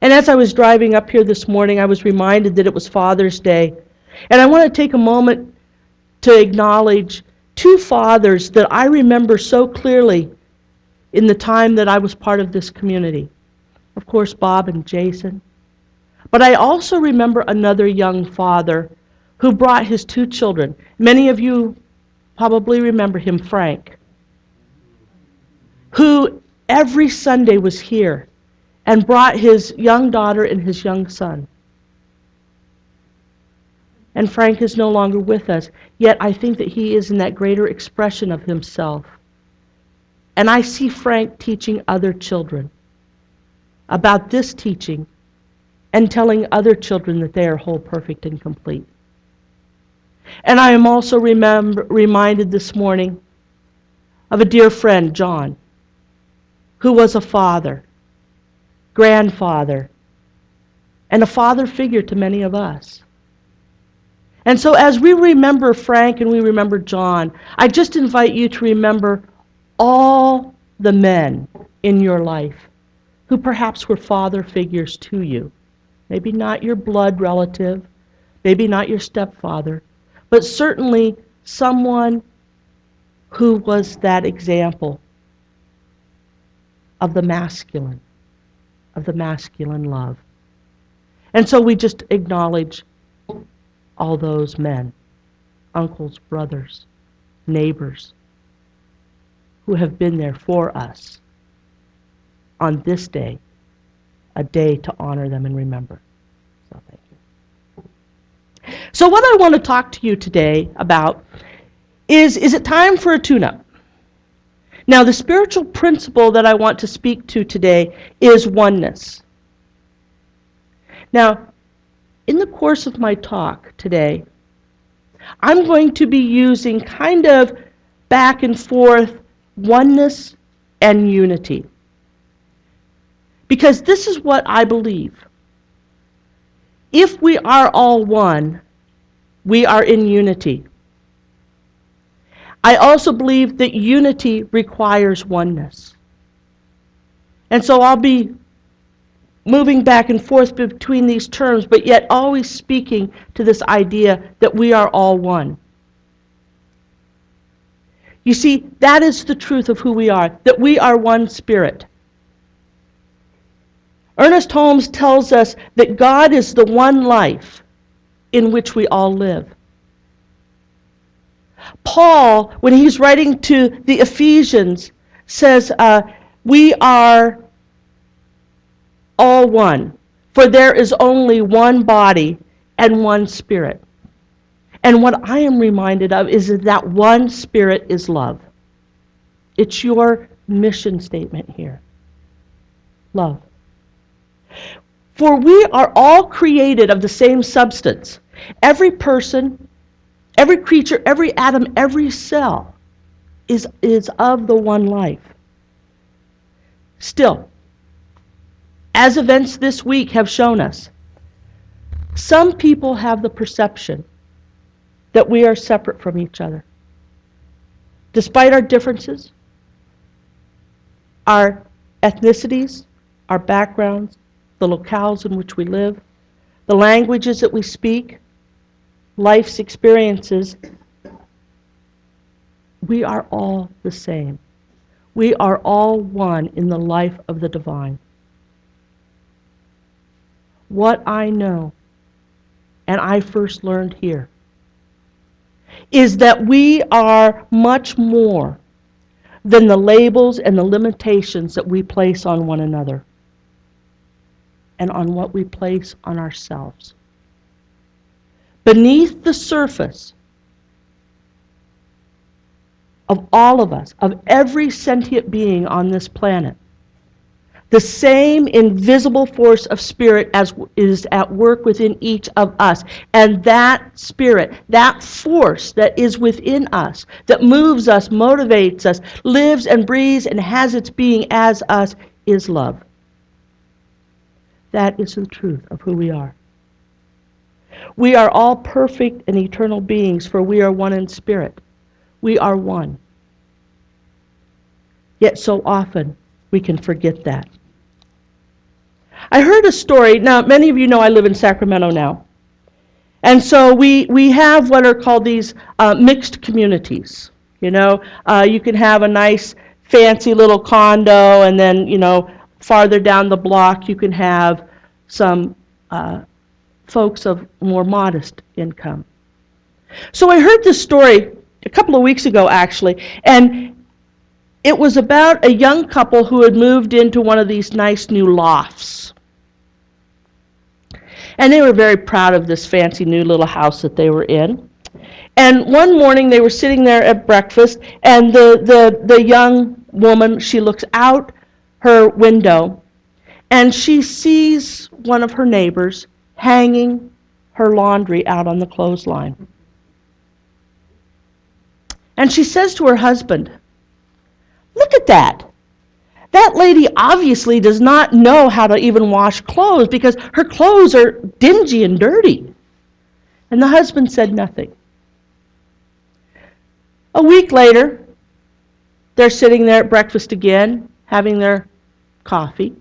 And as I was driving up here this morning, I was reminded that it was Father's Day. And I want to take a moment to acknowledge two fathers that I remember so clearly in the time that I was part of this community. Of course, Bob and Jason. But I also remember another young father who brought his two children. Many of you probably remember him, Frank, who every Sunday was here and brought his young daughter and his young son. And Frank is no longer with us, yet I think that he is in that greater expression of himself. And I see Frank teaching other children about this teaching and telling other children that they are whole, perfect, and complete. And I am also reminded this morning of a dear friend, John, who was a father, grandfather, and a father figure to many of us. And so as we remember Frank and we remember John, I just invite you to remember all the men in your life who perhaps were father figures to you. Maybe not your blood relative, maybe not your stepfather, but certainly someone who was that example of the masculine love. And so we just acknowledge all those men, uncles, brothers, neighbors, who have been there for us on this day, a day to honor them and remember. So thank you. So what I want to talk to you today about is it time for a tune-up? Now, the spiritual principle that I want to speak to today is oneness. Now, in the course of my talk today, I'm going to be using kind of back and forth oneness and unity. Because this is what I believe. If we are all one, we are in unity. I also believe that unity requires oneness. And so I'll be moving back and forth between these terms, but yet always speaking to this idea that we are all one. You see, that is the truth of who we are, that we are one spirit. Ernest Holmes tells us that God is the one life in which we all live. Paul, when he's writing to the Ephesians, says, we are all one, for there is only one body and one spirit. And what I am reminded of is that one spirit is love. It's your mission statement here. Love. For we are all created of the same substance. Every person, every creature, every atom, every cell is of the one life. Still, as events this week have shown us, some people have the perception that we are separate from each other. Despite our differences, our ethnicities, our backgrounds, the locales in which we live, the languages that we speak, life's experiences, we are all the same. We are all one in the life of the divine. What I know, and I first learned here, is that we are much more than the labels and the limitations that we place on one another and on what we place on ourselves. Beneath the surface of all of us, of every sentient being on this planet, the same invisible force of spirit as is at work within each of us. And that spirit, that force that is within us, that moves us, motivates us, lives and breathes and has its being as us, is love. That is the truth of who we are. We are all perfect and eternal beings, for we are one in spirit. We are one. Yet so often we can forget that. I heard a story. Now, many of you know I live in Sacramento now. And so we have what are called these mixed communities. You can have a nice, fancy little condo, and then, farther down the block you can have some folks of more modest income. So I heard this story a couple of weeks ago, actually, and it was about a young couple who had moved into one of these nice new lofts. And they were very proud of this fancy new little house that they were in. And one morning they were sitting there at breakfast, and the young woman, she looks out her window, and she sees one of her neighbors hanging her laundry out on the clothesline. And she says to her husband, "Look at that. That lady obviously does not know how to even wash clothes because her clothes are dingy and dirty." And the husband said nothing. A week later, they're sitting there at breakfast again, having their coffee.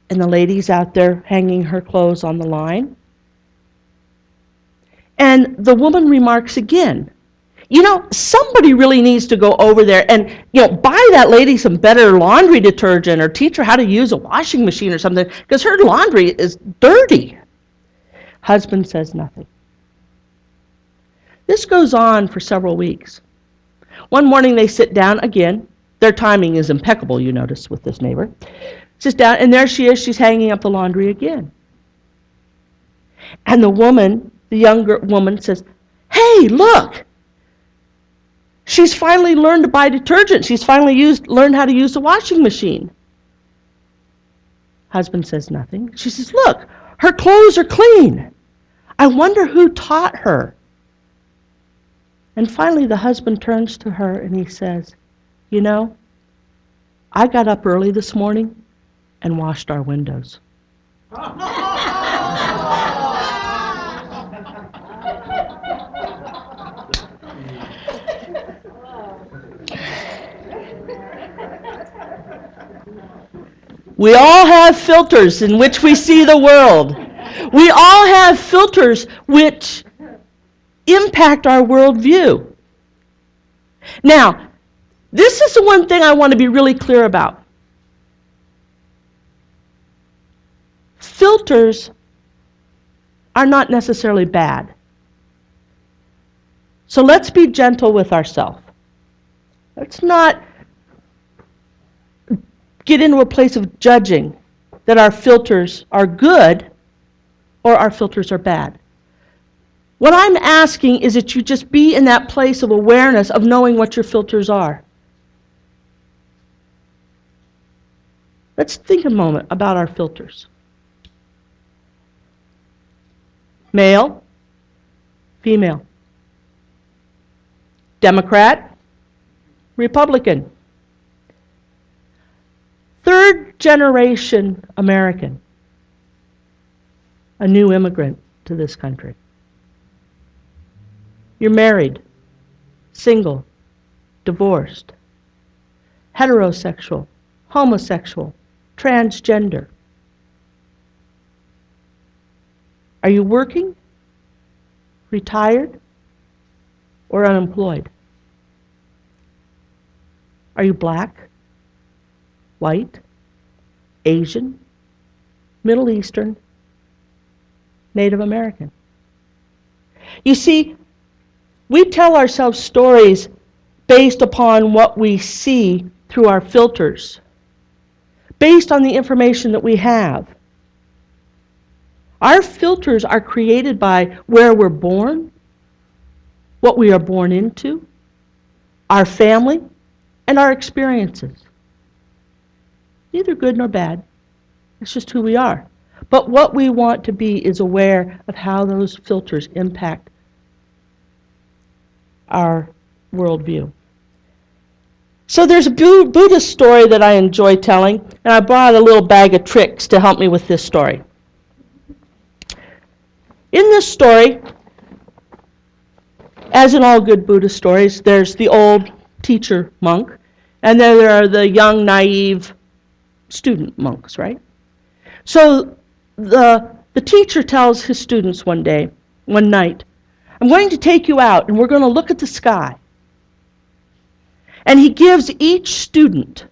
And the lady's out there hanging her clothes on the line. And the woman remarks again, somebody really needs to go over there and, buy that lady some better laundry detergent or teach her how to use a washing machine or something, because her laundry is dirty. Husband says nothing. This goes on for several weeks. One morning they sit down again. Their timing is impeccable, you notice, with this neighbor. Sits down, and there she is. She's hanging up the laundry again. And the younger woman says, "Hey, look! She's finally learned to buy detergent. She's finally learned how to use the washing machine." Husband says nothing. She says, "Look, her clothes are clean. I wonder who taught her." And finally the husband turns to her and he says, "I got up early this morning and washed our windows." We all have filters in which we see the world. We all have filters which impact our worldview. Now, this is the one thing I want to be really clear about. Filters are not necessarily bad. So let's be gentle with ourselves. Let's not get into a place of judging that our filters are good or our filters are bad. What I'm asking is that you just be in that place of awareness of knowing what your filters are. Let's think a moment about our filters. Male, female. Democrat, Republican. Third generation American, a new immigrant to this country. You're married, single, divorced, heterosexual, homosexual, transgender. Are you working, retired, or unemployed? Are you black, white, Asian, Middle Eastern, Native American? You see, we tell ourselves stories based upon what we see through our filters, based on the information that we have. Our filters are created by where we're born, what we are born into, our family, and our experiences. Neither good nor bad. It's just who we are. But what we want to be is aware of how those filters impact our worldview. So there's a Buddhist story that I enjoy telling, and I brought a little bag of tricks to help me with this story. In this story, as in all good Buddhist stories, there's the old teacher monk, and then there are the young, naive student monks, right? So the teacher tells his students one night, I'm going to take you out and we're going to look at the sky. And he gives each student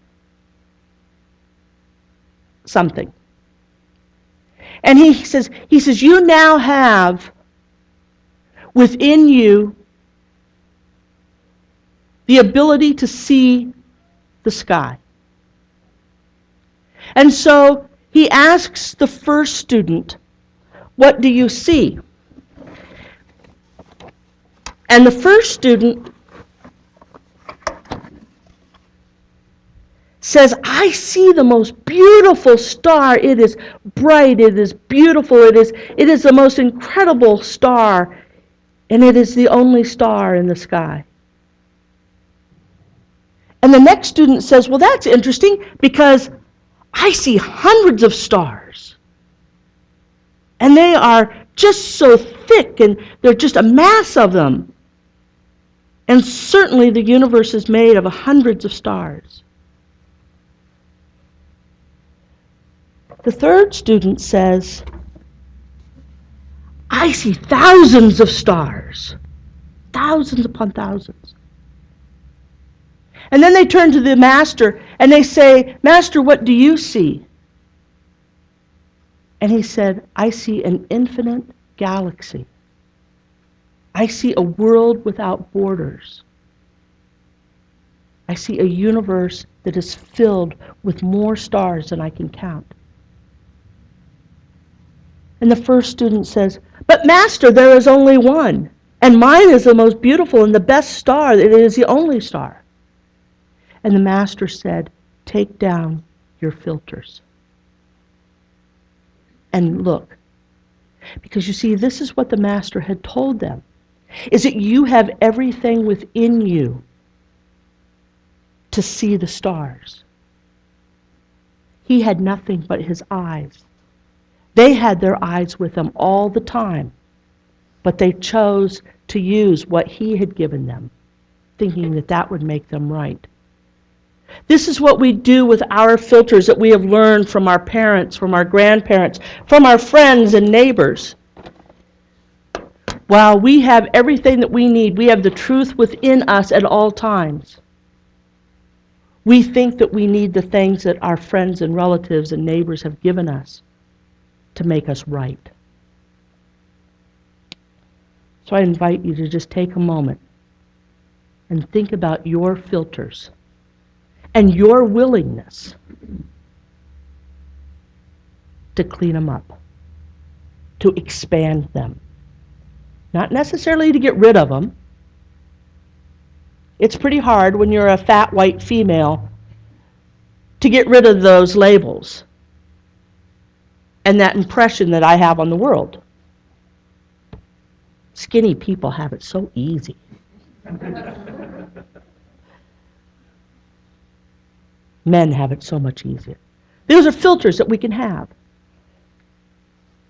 something. And he says, you now have within you the ability to see the sky. And so he asks the first student, what do you see? And the first student says, I see the most beautiful star. It is bright, it is beautiful, it is the most incredible star, and it is the only star in the sky. And the next student says, well, that's interesting because I see hundreds of stars. And they are just so thick, and they're just a mass of them. And certainly the universe is made of hundreds of stars. The third student says, I see thousands of stars. Thousands upon thousands. And then they turn to the master and they say, Master, what do you see? And he said, I see an infinite galaxy. I see a world without borders. I see a universe that is filled with more stars than I can count. And the first student says, but Master, there is only one. And mine is the most beautiful and the best star. It is the only star. And the master said, take down your filters. And look. Because you see, this is what the master had told them. Is that you have everything within you to see the stars. He had nothing but his eyes. They had their eyes with them all the time, but they chose to use what he had given them, thinking that that would make them right. This is what we do with our filters that we have learned from our parents, from our grandparents, from our friends and neighbors. While we have everything that we need, we have the truth within us at all times. We think that we need the things that our friends and relatives and neighbors have given us to make us right. So I invite you to just take a moment and think about your filters and your willingness to clean them up, to expand them. Not necessarily to get rid of them. It's pretty hard when you're a fat white female to get rid of those labels and that impression that I have on the world. Skinny people have it so easy. Men have it so much easier. Those are filters that we can have.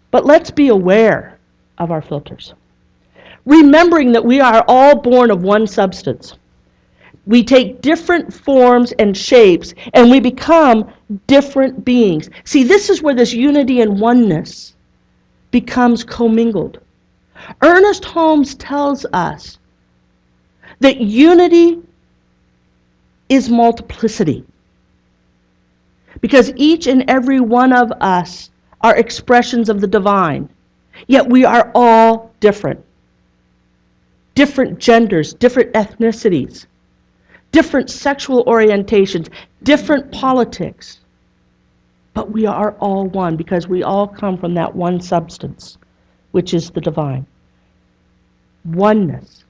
But let's be aware of our filters. Remembering that we are all born of one substance. We take different forms and shapes, and we become different beings. See, this is where this unity and oneness becomes commingled. Ernest Holmes tells us that unity is multiplicity. Because each and every one of us are expressions of the divine. Yet we are all different. Different genders, different ethnicities, different sexual orientations, different politics. But we are all one because we all come from that one substance, which is the divine. Oneness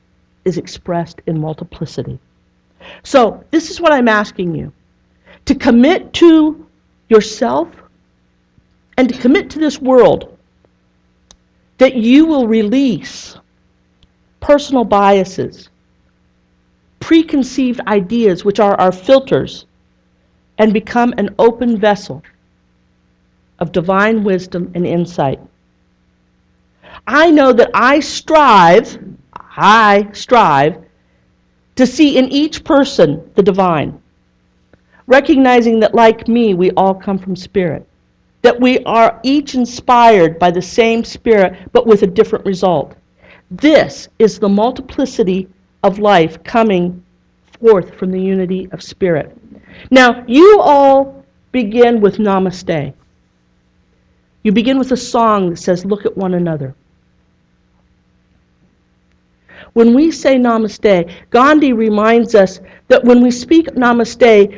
is expressed in multiplicity. So, this is what I'm asking you. To commit to yourself and to commit to this world that you will release personal biases, preconceived ideas, which are our filters, and become an open vessel of divine wisdom and insight. I know that I strive to see in each person the divine, recognizing that like me, we all come from spirit, that we are each inspired by the same Spirit, but with a different result. This is the multiplicity of life coming forth from the unity of Spirit. Now, you all begin with Namaste. You begin with a song that says, "Look at one another." When we say Namaste, Gandhi reminds us that when we speak Namaste,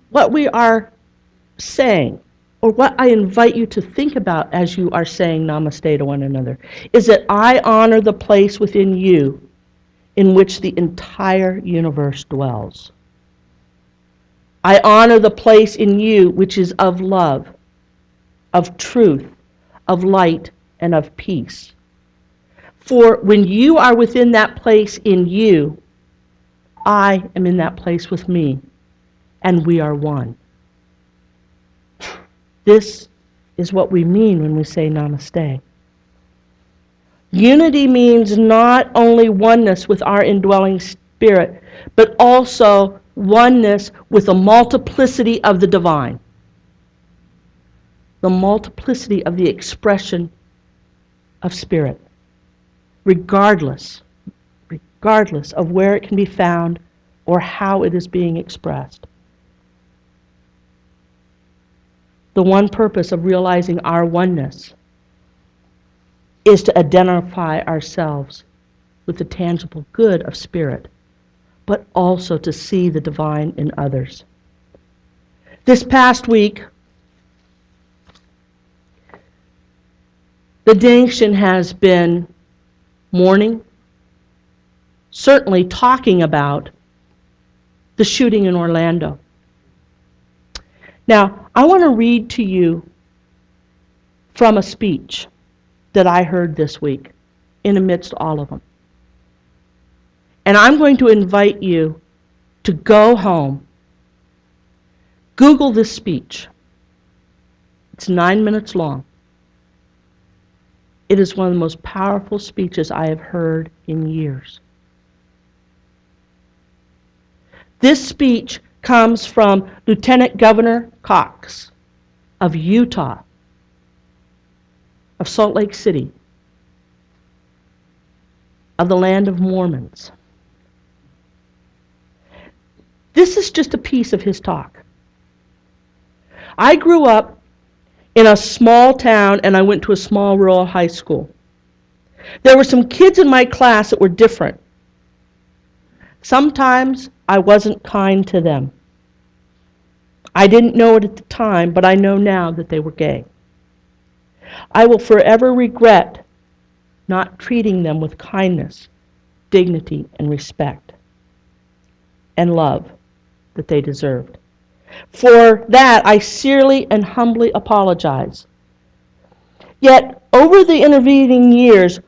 what we are saying, or what I invite you to think about as you are saying Namaste to one another, is that I honor the place within you in which the entire universe dwells. I honor the place in you which is of love, of truth, of light, and of peace. For when you are within that place in you, I am in that place with me, and we are one. This is what we mean when we say Namaste. Unity means not only oneness with our indwelling Spirit, but also oneness with a multiplicity of the divine. The multiplicity of the expression of Spirit, regardless of where it can be found or how it is being expressed. The one purpose of realizing our oneness is to identify ourselves with the tangible good of Spirit, but also to see the divine in others. This past week, the nation has been mourning, certainly talking about the shooting in Orlando. Now, I want to read to you from a speech that I heard this week in amidst all of them. And I'm going to invite you to go home, Google this speech. It's 9 minutes long. It is one of the most powerful speeches I have heard in years. This speech comes from Lieutenant Governor Cox of Utah, of Salt Lake City, of the land of Mormons. This is just a piece of his talk. I grew up in a small town, and I went to a small rural high school. There were some kids in my class that were different. Sometimes I wasn't kind to them. I didn't know it at the time, but I know now that they were gay. I will forever regret not treating them with kindness, dignity, and respect, and love that they deserved. For that, I sincerely and humbly apologize. Yet, over the intervening years,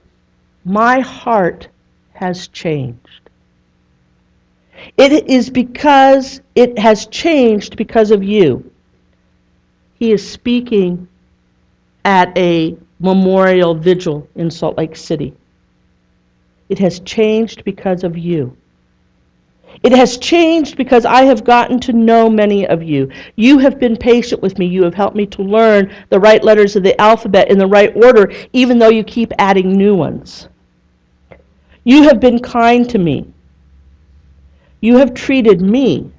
my heart has changed. It is because it has changed because of you. He is speaking at a memorial vigil in Salt Lake City. It has changed because of you. It has changed because I have gotten to know many of you. You have been patient with me. You have helped me to learn the right letters of the alphabet in the right order, even though you keep adding new ones. You have been kind to me. You have treated me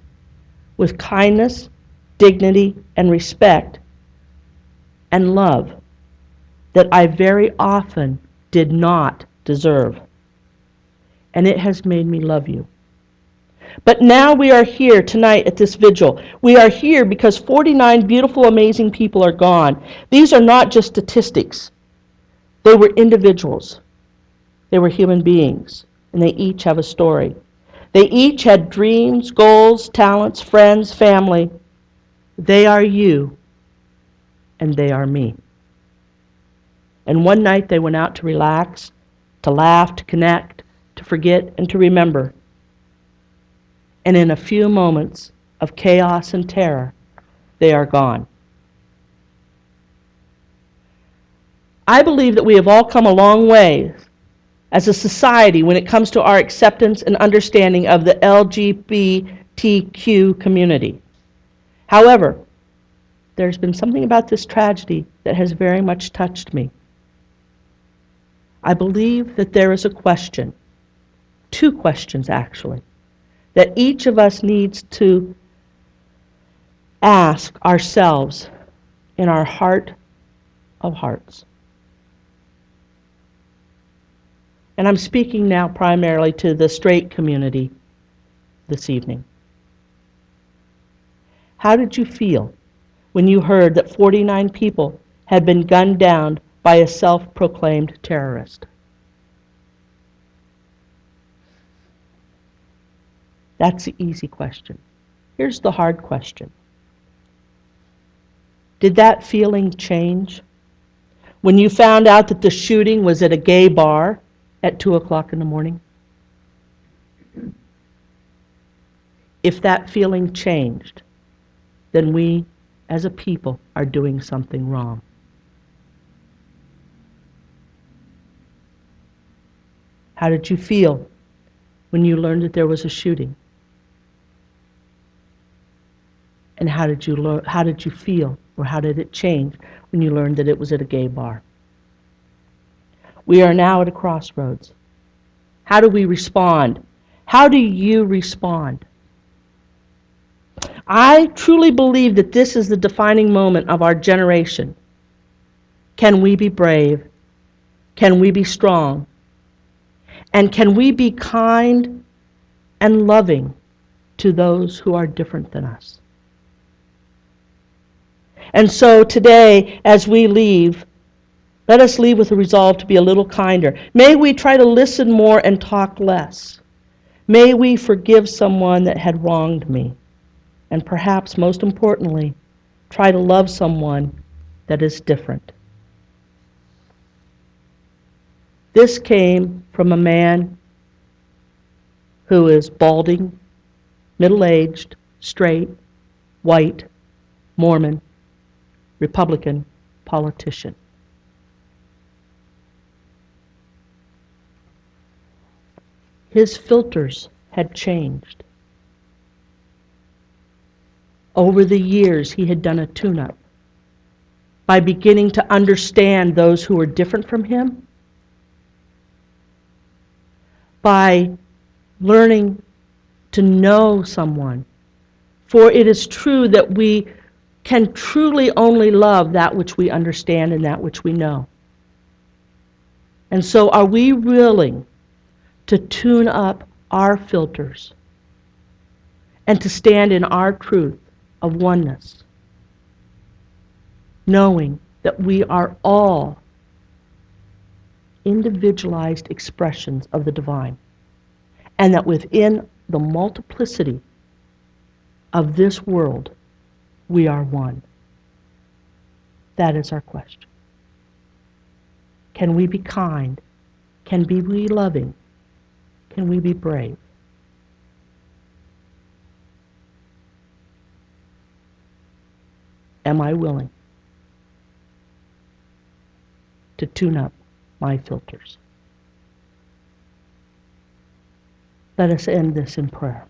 with kindness, dignity, and respect, and love that I very often did not deserve. And it has made me love you. But now we are here tonight at this vigil. We are here because 49 beautiful, amazing people are gone. These are not just statistics. They were individuals. They were human beings, and they each have a story. They each had dreams, goals, talents, friends, family. They are you, and they are me. And one night they went out to relax, to laugh, to connect, to forget, and to remember. And in a few moments of chaos and terror, they are gone. I believe that we have all come a long way as a society when it comes to our acceptance and understanding of the LGBTQ community. However, there's been something about this tragedy that has very much touched me. I believe that there is a question, two questions actually, that each of us needs to ask ourselves in our heart of hearts. And I'm speaking now primarily to the straight community this evening. How did you feel when you heard that 49 people had been gunned down by a self-proclaimed terrorist? That's the easy question. Here's the hard question. Did that feeling change when you found out that the shooting was at a gay bar at 2 o'clock in the morning? If that feeling changed, then we as a people are doing something wrong. How did you feel when you learned that there was a shooting? And how did you feel, or how did it change when you learned that it was at a gay bar? We are now at a crossroads. How do we respond? How do you respond? I truly believe that this is the defining moment of our generation. Can we be brave? Can we be strong? And can we be kind and loving to those who are different than us? And so today, as we leave, let us leave with a resolve to be a little kinder. May we try to listen more and talk less. May we forgive someone that had wronged me. And perhaps most importantly, try to love someone that is different. This came from a man who is balding, middle-aged, straight, white, Mormon, Republican politician. His filters had changed. Over the years, he had done a tune-up by beginning to understand those who were different from him, by learning to know someone. For it is true that we can truly only love that which we understand and that which we know. And so are we willing to tune up our filters and to stand in our truth of oneness, knowing that we are all individualized expressions of the divine, and that within the multiplicity of this world, we are one? That is our question. Can we be kind? Can we be loving? Can we be brave? Am I willing to tune up my filters? Let us end this in prayer.